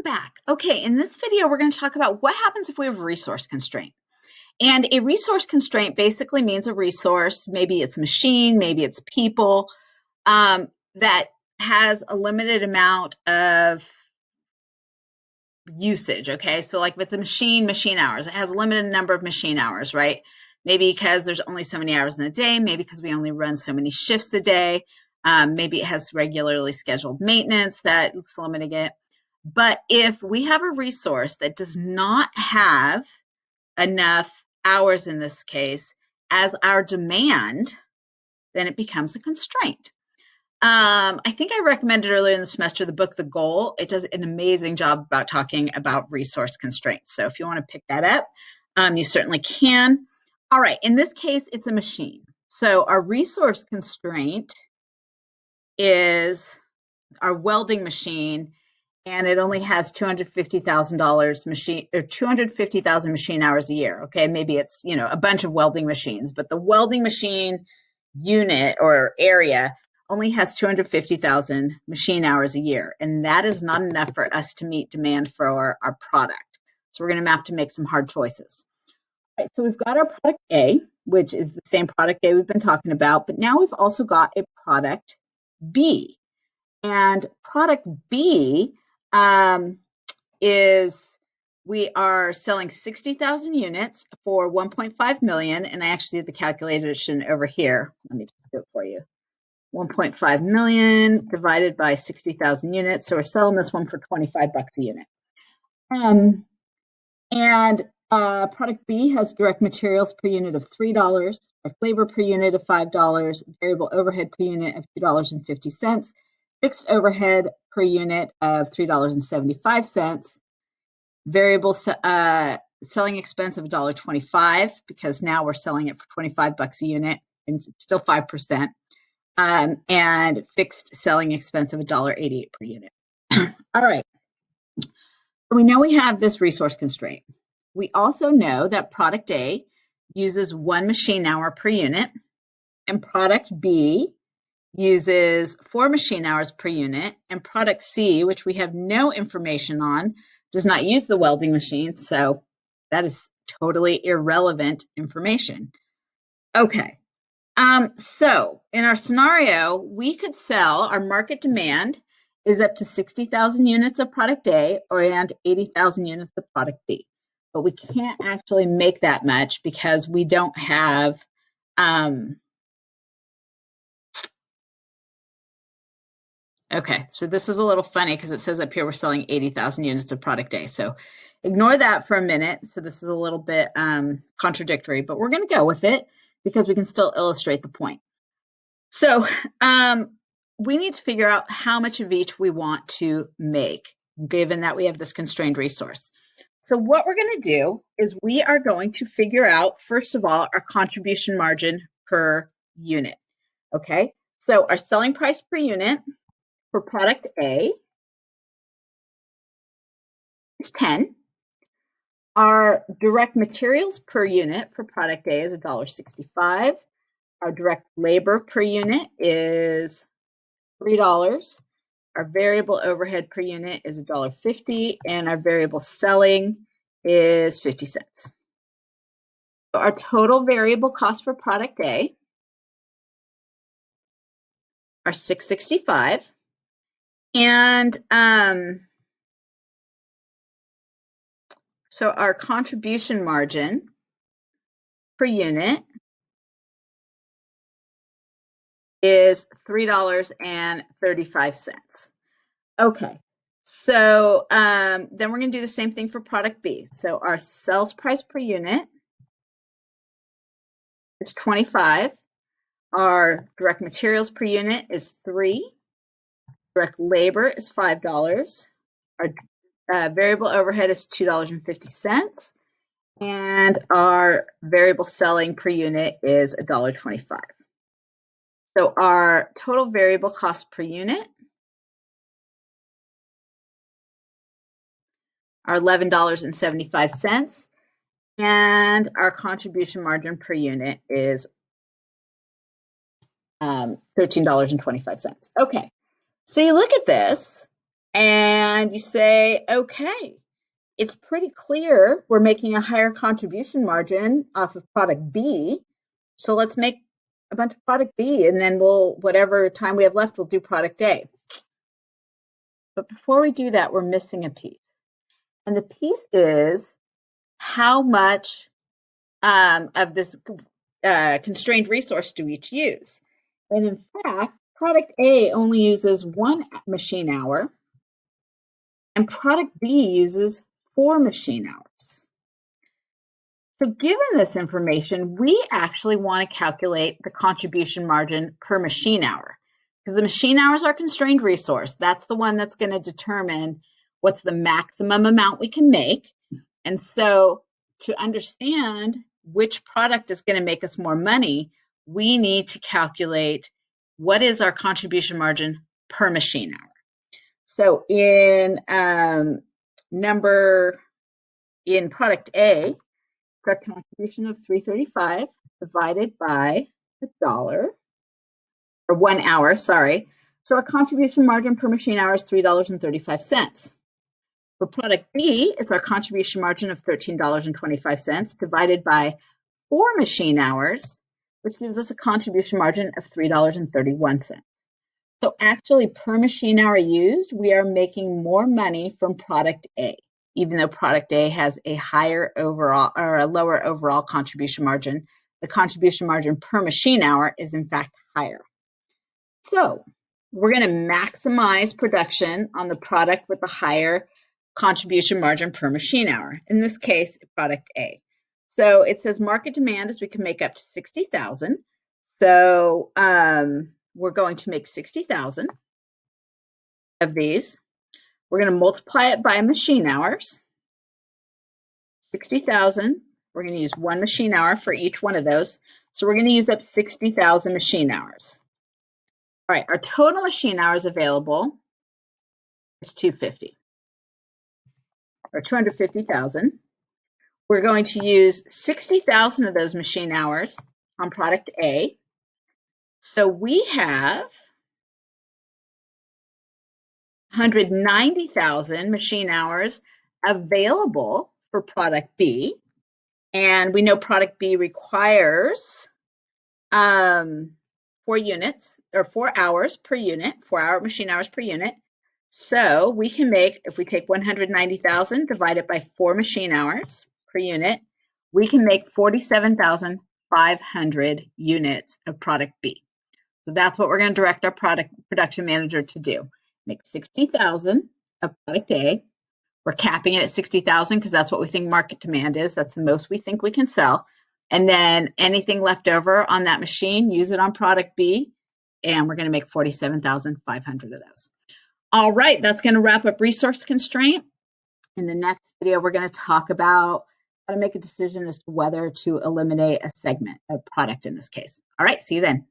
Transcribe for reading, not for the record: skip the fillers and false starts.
Back. Okay, in this video, we're going to talk about what happens if we have a resource constraint. And a resource constraint basically means a resource, maybe it's machine, maybe it's people, that has a limited amount of usage, okay? So like if it's a machine hours, it has a limited number of machine hours, right? Maybe because there's only so many hours in a day, maybe because we only run so many shifts a day, maybe it has regularly scheduled maintenance that's limiting it. But if we have a resource that does not have enough hours in this case as our demand, then it becomes a constraint. I think I recommended earlier in the semester the book The Goal. It does an amazing job about talking about resource constraints. So if you want to pick that up, you certainly can. All right, in this case, it's a machine. So our resource constraint is our welding machine, and it only has $250,000 machine or 250,000 machine hours a year. Okay, maybe it's a bunch of welding machines, but the welding machine unit or area only has 250,000 machine hours a year, and that is not enough for us to meet demand for our product. So we're going to have to make some hard choices. All right, so we've got our product A, which is the same product A we've been talking about, but now we've also got a product B. And product B is we are selling 60,000 units for 1.5 million. And I actually did the calculation over here. Let me just do it for you. 1.5 million divided by 60,000 units. So we're selling this one for $25 a unit. Product B has direct materials per unit of $3, direct labor per unit of $5, variable overhead per unit of $2.50, fixed overhead per unit of $3.75, variable selling expense of $1.25 because now we're selling it for $25 a unit and still 5%, and fixed selling expense of $1.88 per unit. All right. We know we have this resource constraint. We also know that product A uses 1 machine hour per unit, and product B uses 4 machine hours per unit, and product C, which we have no information on, does not use the welding machine, so that is totally irrelevant information. Okay, so in our scenario, we could sell, our market demand is up to 60,000 units of product A and 80,000 units of product B. But we can't actually make that much because we don't have okay, so this is a little funny because it says up here we're selling 80,000 units of product A. So ignore that for a minute. So this is a little bit contradictory, but we're going to go with it because we can still illustrate the point. So we need to figure out how much of each we want to make, given that we have this constrained resource. So what we're going to do is we are going to figure out, first of all, our contribution margin per unit. Okay, so our selling price per unit for product A is 10. Our direct materials per unit for product A is $1.65. Our direct labor per unit is $3. Our variable overhead per unit is $1.50, and our variable selling is 50 cents. So our total variable cost for product A are $6.65, and so our contribution margin per unit is $3.35. Okay, so then we're going to do the same thing for product B. So our sales price per unit is 25. Our direct materials per unit is 3. Direct labor is $5. Our variable overhead is $2.50. And our variable selling per unit is $1.25. So our total variable cost per unit are $11.75. And our contribution margin per unit is $13.25. Okay, so you look at this, And you say, okay, it's pretty clear we're making a higher contribution margin off of product B. So let's make a bunch of product B, and then whatever time we have left, we'll do product A. But before we do that, we're missing a piece. And the piece is how much of this constrained resource do we each use? And in fact, product A only uses 1 machine hour, and product B uses 4 machine hours. So given this information, we actually want to calculate the contribution margin per machine hour, because the machine hours are constrained resource. That's the one that's going to determine what's the maximum amount we can make. And so to understand which product is going to make us more money, we need to calculate what is our contribution margin per machine hour. So in product A, it's our contribution of $3.35 divided by $1, or 1 hour, sorry. So our contribution margin per machine hour is $3.35. For product B, it's our contribution margin of $13.25 divided by 4 machine hours, which gives us a contribution margin of $3.31. So actually, per machine hour used, we are making more money from product A, even though product A has a higher overall or a lower overall contribution margin. The contribution margin per machine hour is in fact higher. So we're going to maximize production on the product with the higher contribution margin per machine hour. In this case, product A. So it says market demand is we can make up to 60,000. So we're going to make 60,000 of these. We're going to multiply it by machine hours. 60,000. We're going to use 1 machine hour for each one of those. So we're going to use up 60,000 machine hours. All right, our total machine hours available is 250 or 250,000. We're going to use 60,000 of those machine hours on product A. So we have 190,000 machine hours available for product B. And we know product B requires 4 units or 4 hours per unit, 4 machine hours per unit. So we can make, if we take 190,000, divide it by 4 machine hours per unit, we can make 47,500 units of product B. So that's what we're going to direct our production manager to do. Make 60,000 of product A. We're capping it at 60,000 because that's what we think market demand is. That's the most we think we can sell. And then anything left over on that machine, use it on product B, and we're going to make 47,500 of those. All right, that's going to wrap up resource constraint. In the next video, we're going to talk about how to make a decision as to whether to eliminate a segment, a product in this case. All right, see you then.